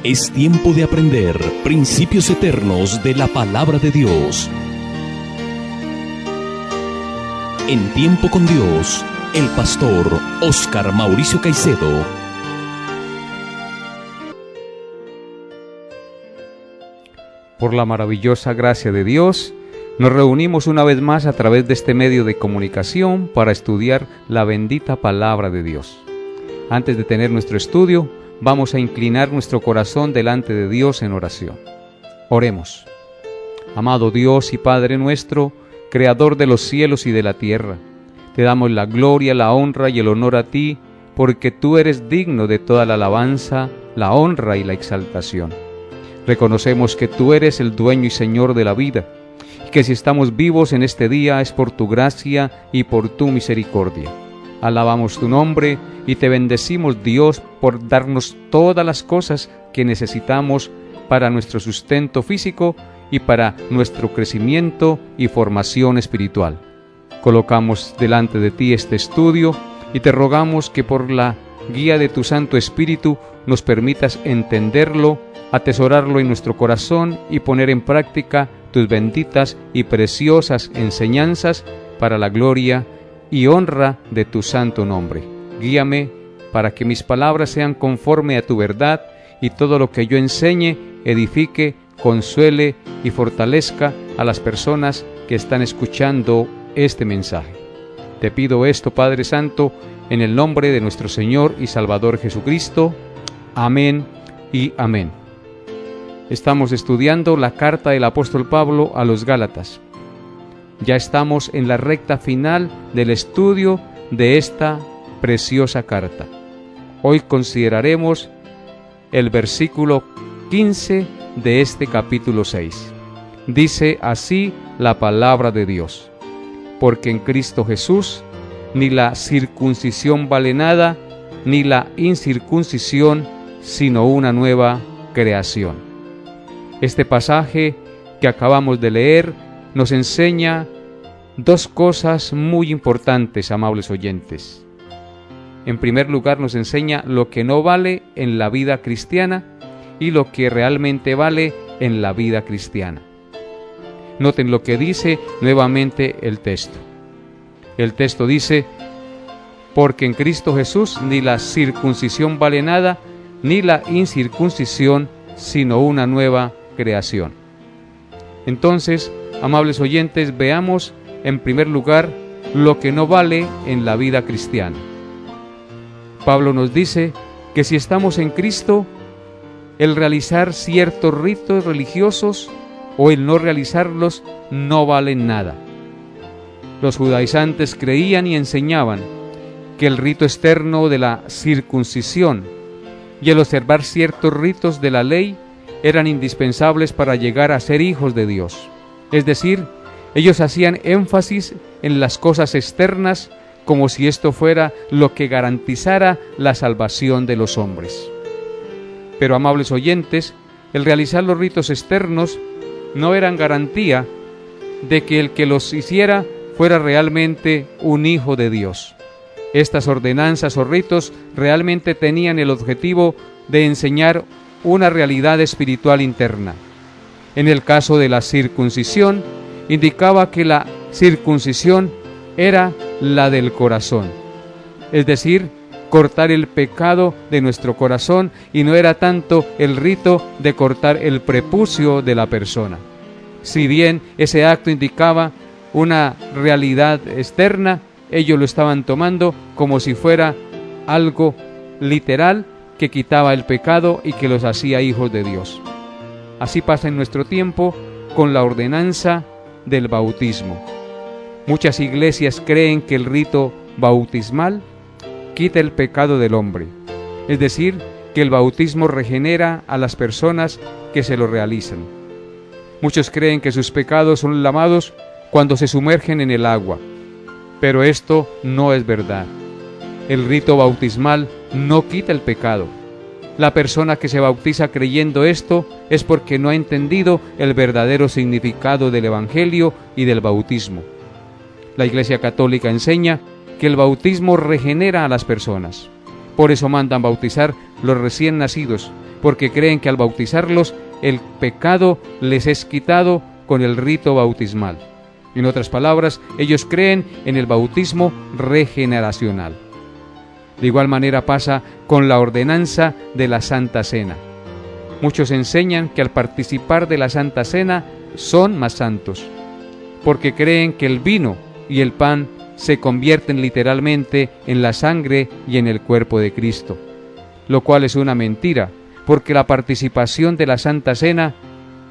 Es tiempo de aprender principios eternos de la palabra de Dios. En Tiempo con Dios, el pastor Óscar Mauricio Caicedo. Por la maravillosa gracia de Dios, nos reunimos una vez más a través de este medio de comunicación para estudiar la bendita palabra de Dios. Antes de tener nuestro estudio, vamos a inclinar nuestro corazón delante de Dios en oración. Oremos. Amado Dios y Padre nuestro, Creador de los cielos y de la tierra, te damos la gloria, la honra y el honor a ti, porque tú eres digno de toda la alabanza, la honra y la exaltación. Reconocemos que tú eres el dueño y Señor de la vida, y que si estamos vivos en este día es por tu gracia y por tu misericordia. Alabamos tu nombre y te bendecimos, Dios, por darnos todas las cosas que necesitamos para nuestro sustento físico y para nuestro crecimiento y formación espiritual. Colocamos delante de ti este estudio y te rogamos que por la guía de tu Santo Espíritu nos permitas entenderlo, atesorarlo en nuestro corazón y poner en práctica tus benditas y preciosas enseñanzas para la gloria y honra de tu santo nombre. Guíame para que mis palabras sean conforme a tu verdad y todo lo que yo enseñe edifique, consuele y fortalezca a las personas que están escuchando este mensaje. Te pido esto, Padre Santo, en el nombre de nuestro Señor y Salvador Jesucristo. Amén y amén. Estamos estudiando la carta del apóstol Pablo a los Gálatas. Ya estamos en la recta final del estudio de esta preciosa carta. Hoy consideraremos el versículo 15 de este capítulo 6. Dice así la palabra de Dios: porque en Cristo Jesús ni la circuncisión vale nada, ni la incircuncisión, sino una nueva creación. Este pasaje que acabamos de leer nos enseña dos cosas muy importantes, amables oyentes. En primer lugar, nos enseña lo que no vale en la vida cristiana y lo que realmente vale en la vida cristiana. Noten lo que dice nuevamente el texto. El texto dice: porque en Cristo Jesús ni la circuncisión vale nada, ni la incircuncisión, sino una nueva creación. Entonces, amables oyentes, veamos en primer lugar lo que no vale en la vida cristiana. Pablo nos dice que si estamos en Cristo, el realizar ciertos ritos religiosos o el no realizarlos no valen nada. Los judaizantes creían y enseñaban que el rito externo de la circuncisión y el observar ciertos ritos de la ley eran indispensables para llegar a ser hijos de Dios. Es decir, ellos hacían énfasis en las cosas externas como si esto fuera lo que garantizara la salvación de los hombres. Pero, amables oyentes, el realizar los ritos externos no eran garantía de que el que los hiciera fuera realmente un hijo de Dios. Estas ordenanzas o ritos realmente tenían el objetivo de enseñar una realidad espiritual interna. En el caso de la circuncisión, indicaba que la circuncisión era la del corazón, es decir, cortar el pecado de nuestro corazón, y no era tanto el rito de cortar el prepucio de la persona. Si bien ese acto indicaba una realidad externa, ellos lo estaban tomando como si fuera algo literal que quitaba el pecado y que los hacía hijos de Dios. Así pasa en nuestro tiempo con la ordenanza del bautismo. Muchas iglesias creen que el rito bautismal quita el pecado del hombre, es decir, que el bautismo regenera a las personas que se lo realizan. Muchos creen que sus pecados son lavados cuando se sumergen en el agua, pero esto no es verdad. El rito bautismal no quita el pecado. La persona que se bautiza creyendo esto es porque no ha entendido el verdadero significado del Evangelio y del bautismo. La Iglesia Católica enseña que el bautismo regenera a las personas. Por eso mandan bautizar los recién nacidos, porque creen que al bautizarlos el pecado les es quitado con el rito bautismal. En otras palabras, ellos creen en el bautismo regeneracional. De igual manera pasa con la ordenanza de la Santa Cena. Muchos enseñan que al participar de la Santa Cena son más santos, porque creen que el vino y el pan se convierten literalmente en la sangre y en el cuerpo de Cristo, lo cual es una mentira, porque la participación de la Santa Cena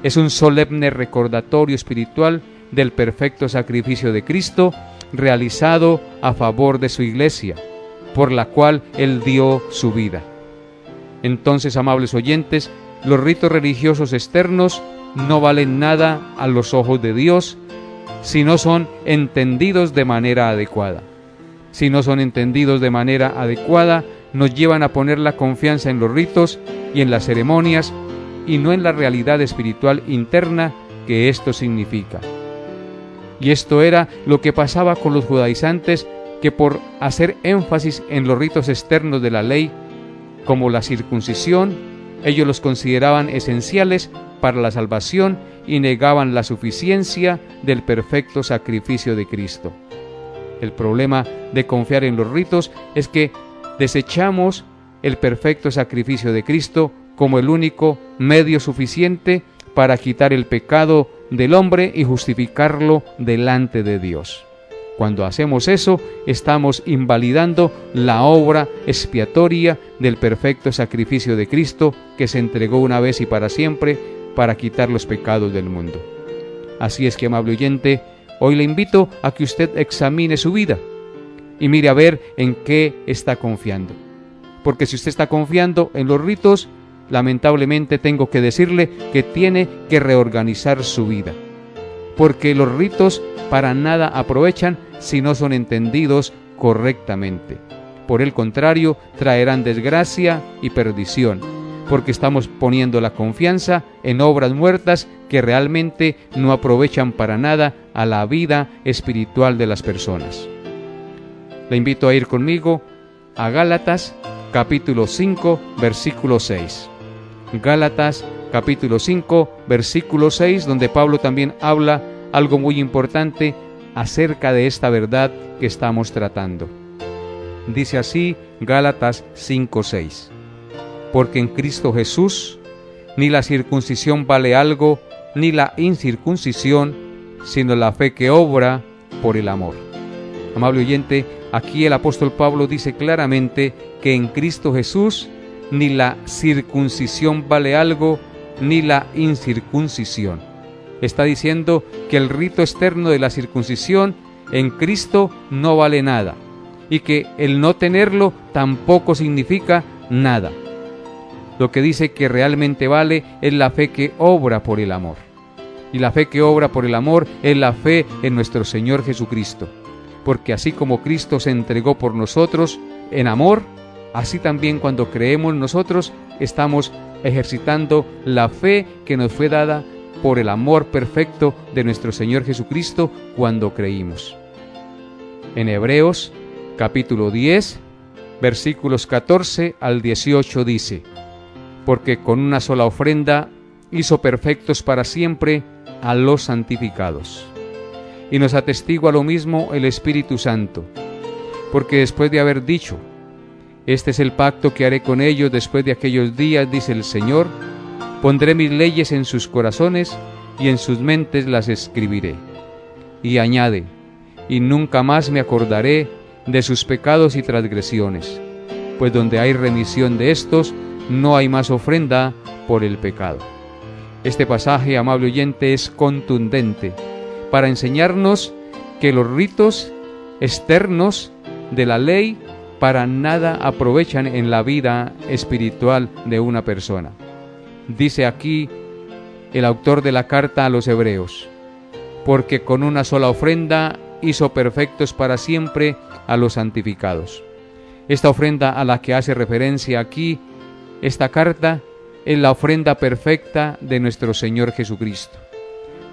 es un solemne recordatorio espiritual del perfecto sacrificio de Cristo realizado a favor de su Iglesia, por la cual Él dio su vida. Entonces, amables oyentes, los ritos religiosos externos no valen nada a los ojos de Dios si no son entendidos de manera adecuada. Si no son entendidos de manera adecuada, nos llevan a poner la confianza en los ritos y en las ceremonias y no en la realidad espiritual interna que esto significa. Y esto era lo que pasaba con los judaizantes, que por hacer énfasis en los ritos externos de la ley, como la circuncisión, ellos los consideraban esenciales para la salvación y negaban la suficiencia del perfecto sacrificio de Cristo. El problema de confiar en los ritos es que desechamos el perfecto sacrificio de Cristo como el único medio suficiente para quitar el pecado del hombre y justificarlo delante de Dios. Cuando hacemos eso, estamos invalidando la obra expiatoria del perfecto sacrificio de Cristo, que se entregó una vez y para siempre para quitar los pecados del mundo. Así es que, amable oyente, hoy le invito a que usted examine su vida y mire a ver en qué está confiando. Porque si usted está confiando en los ritos, lamentablemente tengo que decirle que tiene que reorganizar su vida. Porque los ritos para nada aprovechan si no son entendidos correctamente. Por el contrario, traerán desgracia y perdición, porque estamos poniendo la confianza en obras muertas que realmente no aprovechan para nada a la vida espiritual de las personas. Le invito a ir conmigo a Gálatas capítulo 5, versículo 6. Gálatas capítulo 5, versículo 6, donde Pablo también habla algo muy importante acerca de esta verdad que estamos tratando. Dice así Gálatas 5:6: porque en Cristo Jesús ni la circuncisión vale algo, ni la incircuncisión, sino la fe que obra por el amor. Amable oyente, aquí el apóstol Pablo dice claramente que en Cristo Jesús ni la circuncisión vale algo, ni la incircuncisión. Está diciendo que el rito externo de la circuncisión en Cristo no vale nada, y que el no tenerlo tampoco significa nada. Lo que dice que realmente vale es la fe que obra por el amor. Y la fe que obra por el amor es la fe en nuestro Señor Jesucristo. Porque así como Cristo se entregó por nosotros en amor, así también cuando creemos nosotros estamos ejercitando la fe que nos fue dada por el amor perfecto de nuestro Señor Jesucristo cuando creímos. En Hebreos capítulo 10, versículos 14 al 18 dice: porque con una sola ofrenda hizo perfectos para siempre a los santificados. Y nos atestigua lo mismo el Espíritu Santo, porque después de haber dicho: este es el pacto que haré con ellos después de aquellos días, dice el Señor, pondré mis leyes en sus corazones y en sus mentes las escribiré. Y añade: y nunca más me acordaré de sus pecados y transgresiones, pues donde hay remisión de estos, no hay más ofrenda por el pecado. Este pasaje, amable oyente, es contundente para enseñarnos que los ritos externos de la ley para nada aprovechan en la vida espiritual de una persona. Dice aquí el autor de la carta a los Hebreos: porque con una sola ofrenda hizo perfectos para siempre a los santificados. Esta ofrenda a la que hace referencia aquí esta carta es la ofrenda perfecta de nuestro Señor Jesucristo.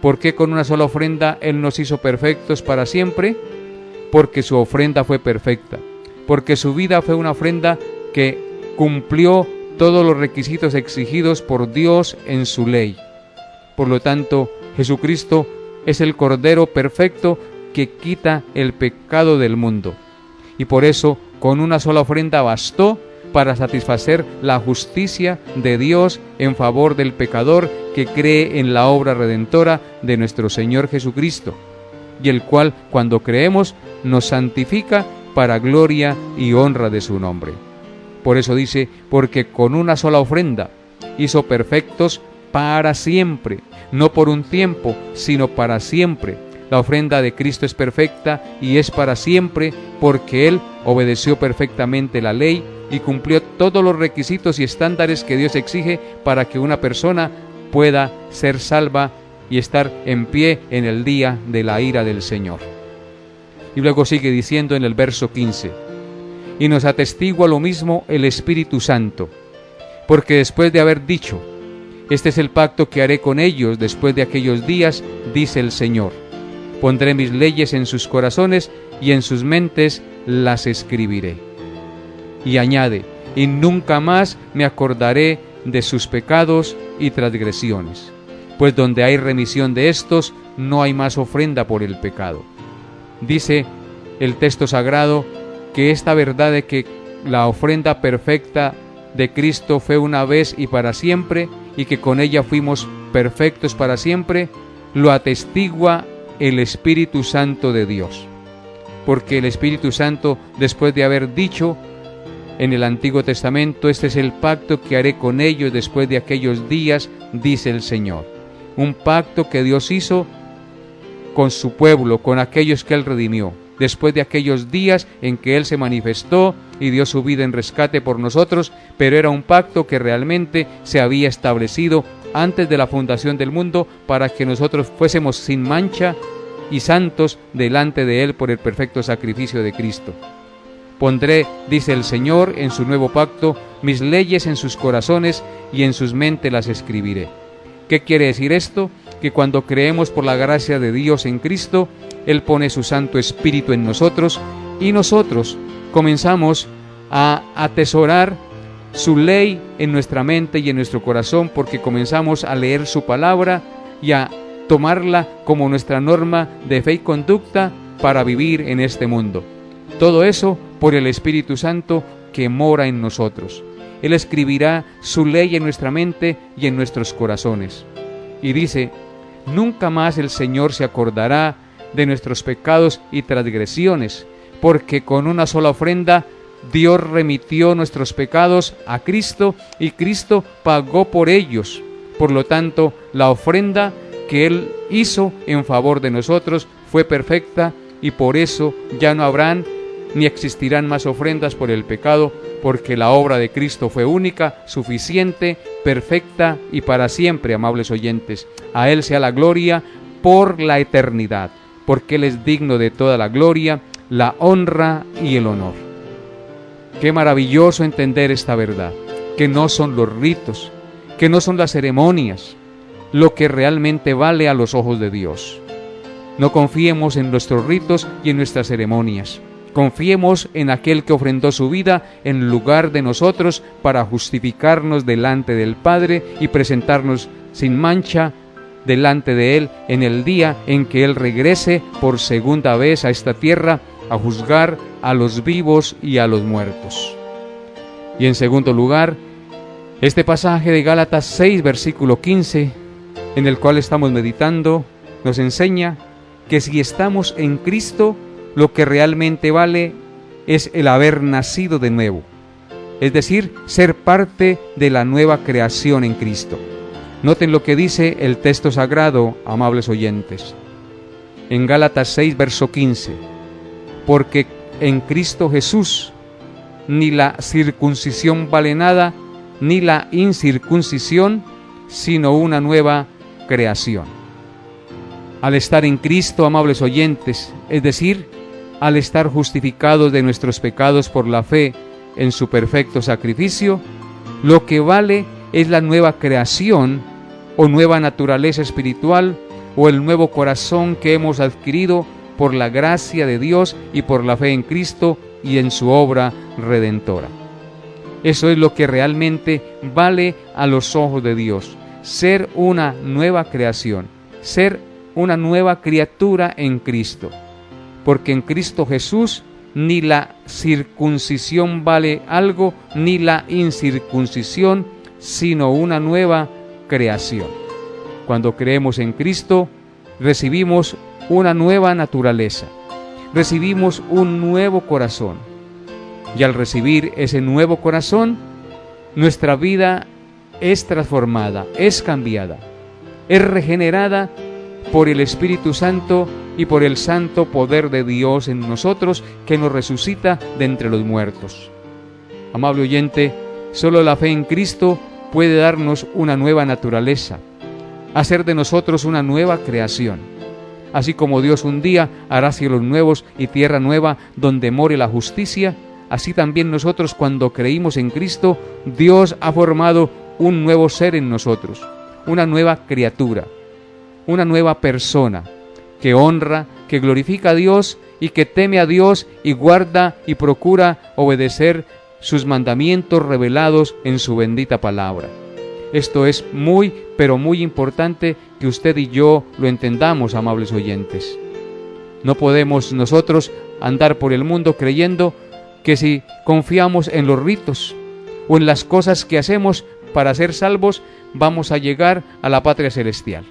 ¿Por qué con una sola ofrenda Él nos hizo perfectos para siempre? Porque su ofrenda fue perfecta, porque su vida fue una ofrenda que cumplió todos los requisitos exigidos por Dios en su ley. Por lo tanto, Jesucristo es el Cordero perfecto que quita el pecado del mundo. Y por eso, con una sola ofrenda bastó para satisfacer la justicia de Dios en favor del pecador que cree en la obra redentora de nuestro Señor Jesucristo, y el cual, cuando creemos, nos santifica para gloria y honra de su nombre. Por eso dice, porque con una sola ofrenda hizo perfectos para siempre, no por un tiempo, sino para siempre. La ofrenda de Cristo es perfecta y es para siempre, porque Él obedeció perfectamente la ley y cumplió todos los requisitos y estándares que Dios exige para que una persona pueda ser salva y estar en pie en el día de la ira del Señor. Y luego sigue diciendo en el verso 15, y nos atestigua lo mismo el Espíritu Santo, porque después de haber dicho, este es el pacto que haré con ellos después de aquellos días, dice el Señor, pondré mis leyes en sus corazones y en sus mentes las escribiré. Y añade, y nunca más me acordaré de sus pecados y transgresiones, pues donde hay remisión de estos, no hay más ofrenda por el pecado. Dice el texto sagrado que esta verdad de que la ofrenda perfecta de Cristo fue una vez y para siempre, y que con ella fuimos perfectos para siempre, lo atestigua el Espíritu Santo de Dios. Porque el Espíritu Santo, después de haber dicho en el Antiguo Testamento, este es el pacto que haré con ellos después de aquellos días, dice el Señor. Un pacto que Dios hizo con su pueblo, con aquellos que Él redimió, después de aquellos días en que Él se manifestó y dio su vida en rescate por nosotros, pero era un pacto que realmente se había establecido antes de la fundación del mundo para que nosotros fuésemos sin mancha y santos delante de Él por el perfecto sacrificio de Cristo. Pondré, dice el Señor, en su nuevo pacto, mis leyes en sus corazones y en sus mentes las escribiré. ¿Qué quiere decir esto? Que cuando creemos por la gracia de Dios en Cristo, Él pone su Santo Espíritu en nosotros y nosotros comenzamos a atesorar su ley en nuestra mente y en nuestro corazón, porque comenzamos a leer su palabra y a tomarla como nuestra norma de fe y conducta para vivir en este mundo. Todo eso por el Espíritu Santo que mora en nosotros. Él escribirá su ley en nuestra mente y en nuestros corazones. Y dice, nunca más el Señor se acordará de nuestros pecados y transgresiones, porque con una sola ofrenda Dios remitió nuestros pecados a Cristo y Cristo pagó por ellos. Por lo tanto, la ofrenda que Él hizo en favor de nosotros fue perfecta y por eso ya no habrán ni existirán más ofrendas por el pecado, porque la obra de Cristo fue única, suficiente, perfecta y para siempre, amables oyentes. A Él sea la gloria por la eternidad, porque Él es digno de toda la gloria, la honra y el honor. Qué maravilloso entender esta verdad, que no son los ritos, que no son las ceremonias, lo que realmente vale a los ojos de Dios. No confiemos en nuestros ritos y en nuestras ceremonias. Confiemos en aquel que ofrendó su vida en lugar de nosotros para justificarnos delante del Padre y presentarnos sin mancha delante de Él en el día en que Él regrese por segunda vez a esta tierra a juzgar a los vivos y a los muertos. Y en segundo lugar, este pasaje de Gálatas 6, versículo 15, en el cual estamos meditando, nos enseña que si estamos en Cristo, lo que realmente vale es el haber nacido de nuevo, es decir, ser parte de la nueva creación en Cristo. Noten lo que dice el texto sagrado, amables oyentes. En Gálatas 6, verso 15, porque en Cristo Jesús ni la circuncisión vale nada, ni la incircuncisión, sino una nueva creación. Al estar en Cristo, amables oyentes, es decir, al estar justificados de nuestros pecados por la fe en su perfecto sacrificio, lo que vale es la nueva creación o nueva naturaleza espiritual o el nuevo corazón que hemos adquirido por la gracia de Dios y por la fe en Cristo y en su obra redentora. Eso es lo que realmente vale a los ojos de Dios. Ser una nueva creación, ser una nueva criatura en Cristo. Porque en Cristo Jesús ni la circuncisión vale algo, ni la incircuncisión, sino una nueva creación. Cuando creemos en Cristo, recibimos una nueva naturaleza, recibimos un nuevo corazón. Y al recibir ese nuevo corazón, nuestra vida es transformada, es cambiada, es regenerada por el Espíritu Santo y por el santo poder de Dios en nosotros, que nos resucita de entre los muertos. Amable oyente, solo la fe en Cristo puede darnos una nueva naturaleza, hacer de nosotros una nueva creación. Así como Dios un día hará cielos nuevos y tierra nueva donde more la justicia, así también nosotros, cuando creímos en Cristo, Dios ha formado un nuevo ser en nosotros, una nueva criatura, una nueva persona que honra, que glorifica a Dios y que teme a Dios y guarda y procura obedecer sus mandamientos revelados en su bendita palabra. Esto es muy, pero muy importante que usted y yo lo entendamos, amables oyentes. No podemos nosotros andar por el mundo creyendo que si confiamos en los ritos o en las cosas que hacemos para ser salvos, vamos a llegar a la patria celestial.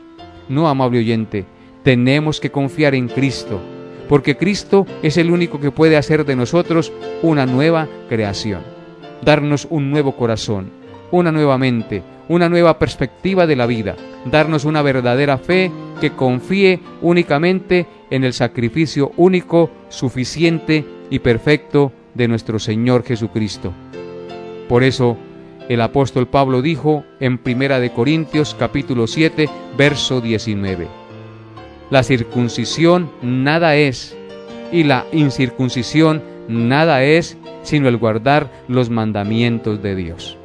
No, amable oyente, tenemos que confiar en Cristo, porque Cristo es el único que puede hacer de nosotros una nueva creación, darnos un nuevo corazón, una nueva mente, una nueva perspectiva de la vida, darnos una verdadera fe que confíe únicamente en el sacrificio único, suficiente y perfecto de nuestro Señor Jesucristo. Por eso, el apóstol Pablo dijo en 1 Corintios capítulo 7, verso 19: la circuncisión nada es, y la incircuncisión nada es, sino el guardar los mandamientos de Dios.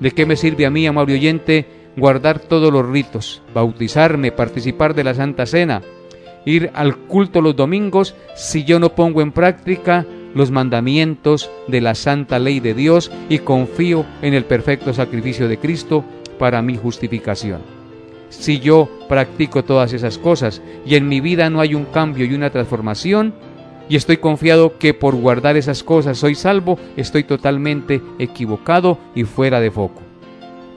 ¿De qué me sirve a mí, amable oyente, guardar todos los ritos, bautizarme, participar de la Santa Cena, ir al culto los domingos, si yo no pongo en práctica los mandamientos de la santa ley de Dios y confío en el perfecto sacrificio de Cristo para mi justificación? Si yo practico todas esas cosas y en mi vida no hay un cambio y una transformación, y estoy confiado que por guardar esas cosas soy salvo, estoy totalmente equivocado y fuera de foco.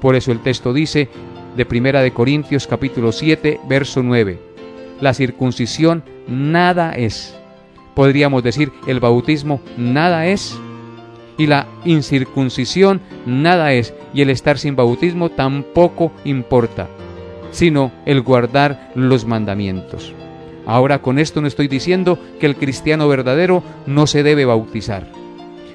Por eso el texto dice de 1 Corintios capítulo 7, verso 9: la circuncisión nada es. Podríamos decir, el bautismo nada es, y la incircuncisión nada es, y el estar sin bautismo tampoco importa, sino el guardar los mandamientos. Ahora, con esto no estoy diciendo que el cristiano verdadero no se debe bautizar,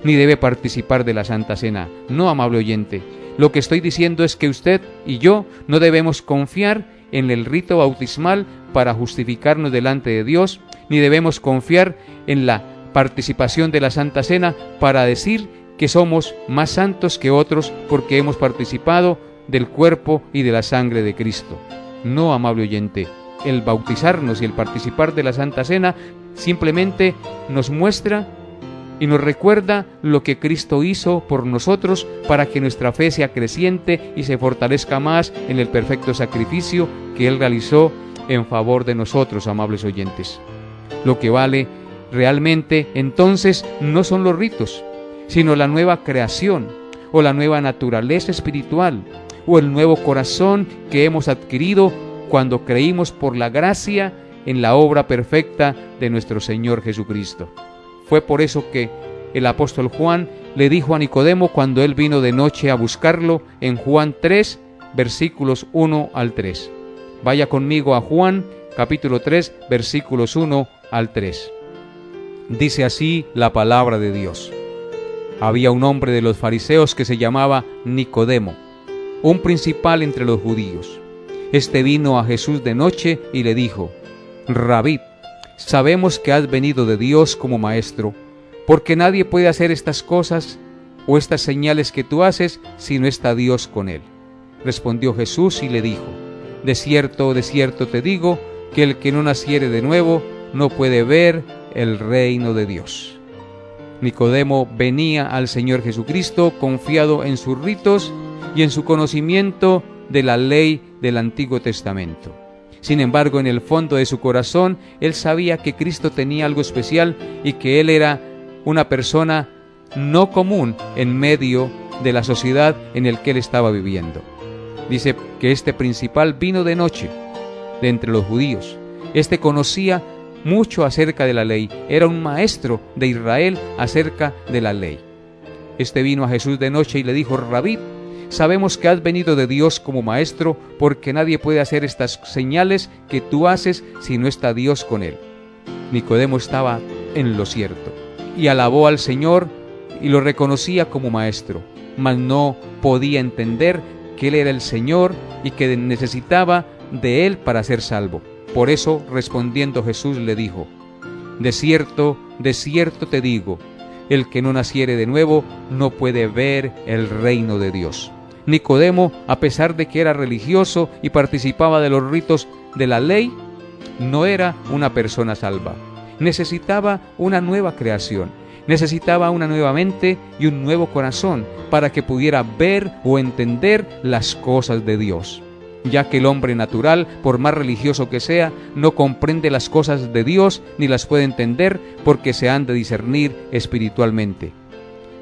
ni debe participar de la Santa Cena. No, amable oyente, lo que estoy diciendo es que usted y yo no debemos confiar en el rito bautismal para justificarnos delante de Dios, ni debemos confiar en la participación de la Santa Cena para decir que somos más santos que otros porque hemos participado del cuerpo y de la sangre de Cristo. No, amable oyente, el bautizarnos y el participar de la Santa Cena simplemente nos muestra y nos recuerda lo que Cristo hizo por nosotros para que nuestra fe sea creciente y se fortalezca más en el perfecto sacrificio que Él realizó en favor de nosotros, amables oyentes. Lo que vale realmente entonces no son los ritos, sino la nueva creación o la nueva naturaleza espiritual o el nuevo corazón que hemos adquirido cuando creímos por la gracia en la obra perfecta de nuestro Señor Jesucristo. Fue por eso que el apóstol Juan le dijo a Nicodemo cuando él vino de noche a buscarlo en Juan 3, versículos 1 al 3. Vaya conmigo a Juan, capítulo 3, versículos 1 al 3. Dice así la palabra de Dios: había un hombre de los fariseos que se llamaba Nicodemo, un principal entre los judíos. Este vino a Jesús de noche y le dijo: Rabí, sabemos que has venido de Dios como maestro, porque nadie puede hacer estas cosas o estas señales que tú haces si no está Dios con él. Respondió Jesús y le dijo: de cierto te digo, que el que no naciere de nuevo no puede ver el reino de Dios. Nicodemo venía al Señor Jesucristo confiado en sus ritos y en su conocimiento de la ley del Antiguo Testamento. Sin embargo, en el fondo de su corazón, él sabía que Cristo tenía algo especial y que él era una persona no común en medio de la sociedad en la que él estaba viviendo. Dice que este principal vino de noche de entre los judíos. Este conocía mucho acerca de la ley, era un maestro de Israel acerca de la ley. Este vino a Jesús de noche y le dijo: Rabí, sabemos que has venido de Dios como maestro, porque nadie puede hacer estas señales que tú haces si no está Dios con él. Nicodemo estaba en lo cierto y alabó al Señor y lo reconocía como maestro, mas no podía entender que él era el Señor y que necesitaba de él para ser salvo. Por eso, respondiendo Jesús, le dijo: de cierto te digo, el que no naciere de nuevo no puede ver el reino de Dios. Nicodemo, a pesar de que era religioso y participaba de los ritos de la ley, no era una persona salva. Necesitaba una nueva creación, necesitaba una nueva mente y un nuevo corazón para que pudiera ver o entender las cosas de Dios, ya que el hombre natural, por más religioso que sea, no comprende las cosas de Dios ni las puede entender porque se han de discernir espiritualmente.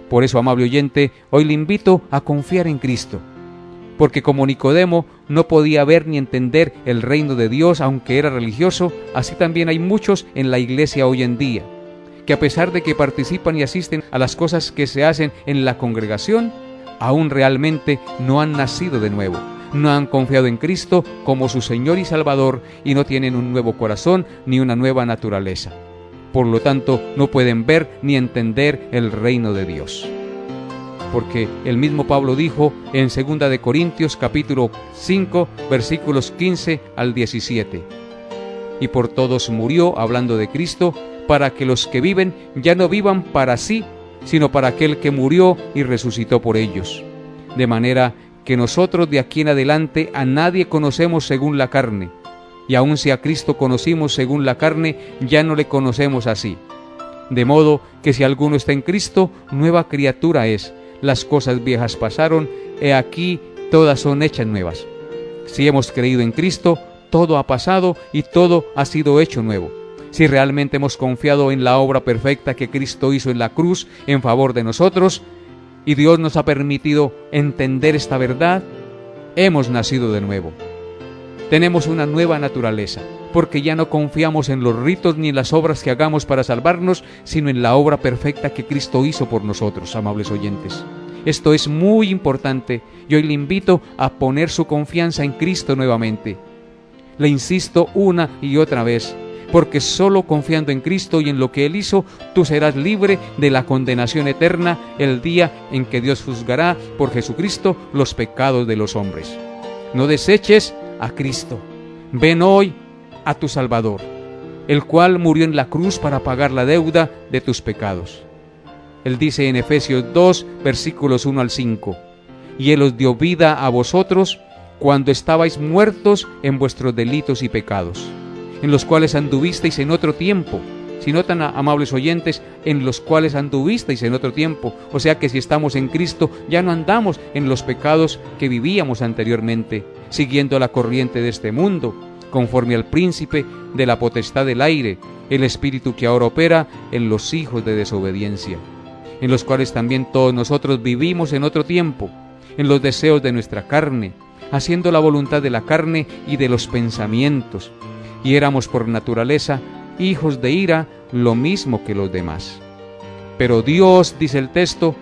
Por eso, amable oyente, hoy le invito a confiar en Cristo, porque como Nicodemo no podía ver ni entender el reino de Dios aunque era religioso, así también hay muchos en la iglesia hoy en día, que a pesar de que participan y asisten a las cosas que se hacen en la congregación, aún realmente no han nacido de nuevo. No han confiado en Cristo como su Señor y Salvador y no tienen un nuevo corazón ni una nueva naturaleza. Por lo tanto, no pueden ver ni entender el reino de Dios. Porque el mismo Pablo dijo en 2 de Corintios capítulo 5 versículos 15 al 17: y por todos murió, hablando de Cristo, para que los que viven ya no vivan para sí, sino para aquel que murió y resucitó por ellos. De manera que nosotros de aquí en adelante a nadie conocemos según la carne, y aun si a Cristo conocimos según la carne, ya no le conocemos así. De modo que si alguno está en Cristo, nueva criatura es. Las cosas viejas pasaron, he aquí todas son hechas nuevas. Si hemos creído en Cristo, todo ha pasado y todo ha sido hecho nuevo. Si realmente hemos confiado en la obra perfecta que Cristo hizo en la cruz en favor de nosotros, y Dios nos ha permitido entender esta verdad, hemos nacido de nuevo. Tenemos una nueva naturaleza, porque ya no confiamos en los ritos ni en las obras que hagamos para salvarnos, sino en la obra perfecta que Cristo hizo por nosotros, amables oyentes. Esto es muy importante y hoy le invito a poner su confianza en Cristo nuevamente. Le insisto una y otra vez, porque solo confiando en Cristo y en lo que Él hizo, tú serás libre de la condenación eterna el día en que Dios juzgará por Jesucristo los pecados de los hombres. No deseches a Cristo. Ven hoy a tu Salvador, el cual murió en la cruz para pagar la deuda de tus pecados. Él dice en Efesios 2, versículos 1 al 5, y Él os dio vida a vosotros cuando estabais muertos en vuestros delitos y pecados, en los cuales anduvisteis en otro tiempo. Si notan, amables oyentes, en los cuales anduvisteis en otro tiempo. O sea que si estamos en Cristo, ya no andamos en los pecados que vivíamos anteriormente, siguiendo la corriente de este mundo, conforme al príncipe de la potestad del aire, el espíritu que ahora opera en los hijos de desobediencia, en los cuales también todos nosotros vivimos en otro tiempo, en los deseos de nuestra carne, haciendo la voluntad de la carne y de los pensamientos, y éramos por naturaleza hijos de ira, lo mismo que los demás. Pero Dios, dice el texto,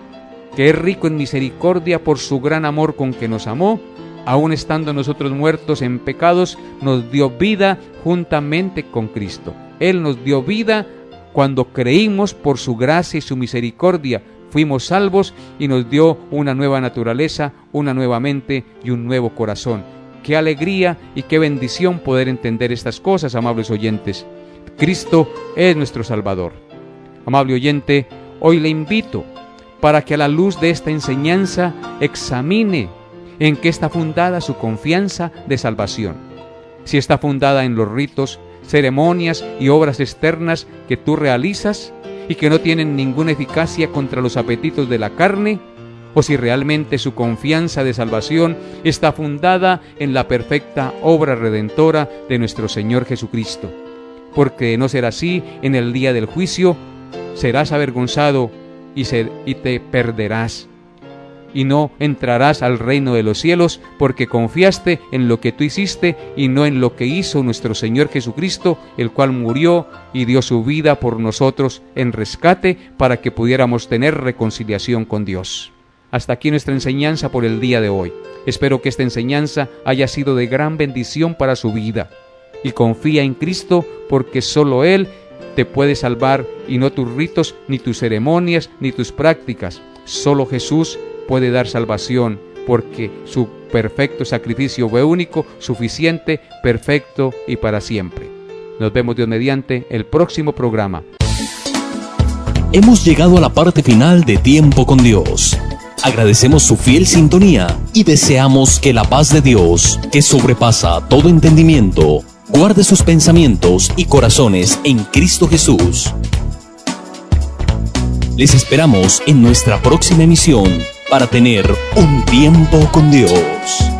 que es rico en misericordia por su gran amor con que nos amó, aun estando nosotros muertos en pecados, nos dio vida juntamente con Cristo. Él nos dio vida cuando creímos por su gracia y su misericordia, fuimos salvos y nos dio una nueva naturaleza, una nueva mente y un nuevo corazón. Qué alegría y qué bendición poder entender estas cosas, amables oyentes. Cristo es nuestro Salvador. Amable oyente, hoy le invito para que a la luz de esta enseñanza examine en qué está fundada su confianza de salvación. Si está fundada en los ritos, ceremonias y obras externas que tú realizas, y que no tienen ninguna eficacia contra los apetitos de la carne, o si realmente su confianza de salvación está fundada en la perfecta obra redentora de nuestro Señor Jesucristo. Porque de no ser así, en el día del juicio serás avergonzado y te perderás, y no entrarás al reino de los cielos, porque confiaste en lo que tú hiciste y no en lo que hizo nuestro Señor Jesucristo, el cual murió y dio su vida por nosotros en rescate para que pudiéramos tener reconciliación con Dios. Hasta aquí nuestra enseñanza por el día de hoy. Espero que esta enseñanza haya sido de gran bendición para su vida. Y confía en Cristo, porque solo Él te puede salvar, y no tus ritos, ni tus ceremonias, ni tus prácticas. Solo Jesús puede dar salvación, porque su perfecto sacrificio fue único, suficiente, perfecto y para siempre. Nos vemos, Dios mediante, el próximo programa. Hemos llegado a la parte final de Tiempo con Dios. Agradecemos su fiel sintonía y deseamos que la paz de Dios, que sobrepasa todo entendimiento, guarde sus pensamientos y corazones en Cristo Jesús. Les esperamos en nuestra próxima emisión para tener un tiempo con Dios.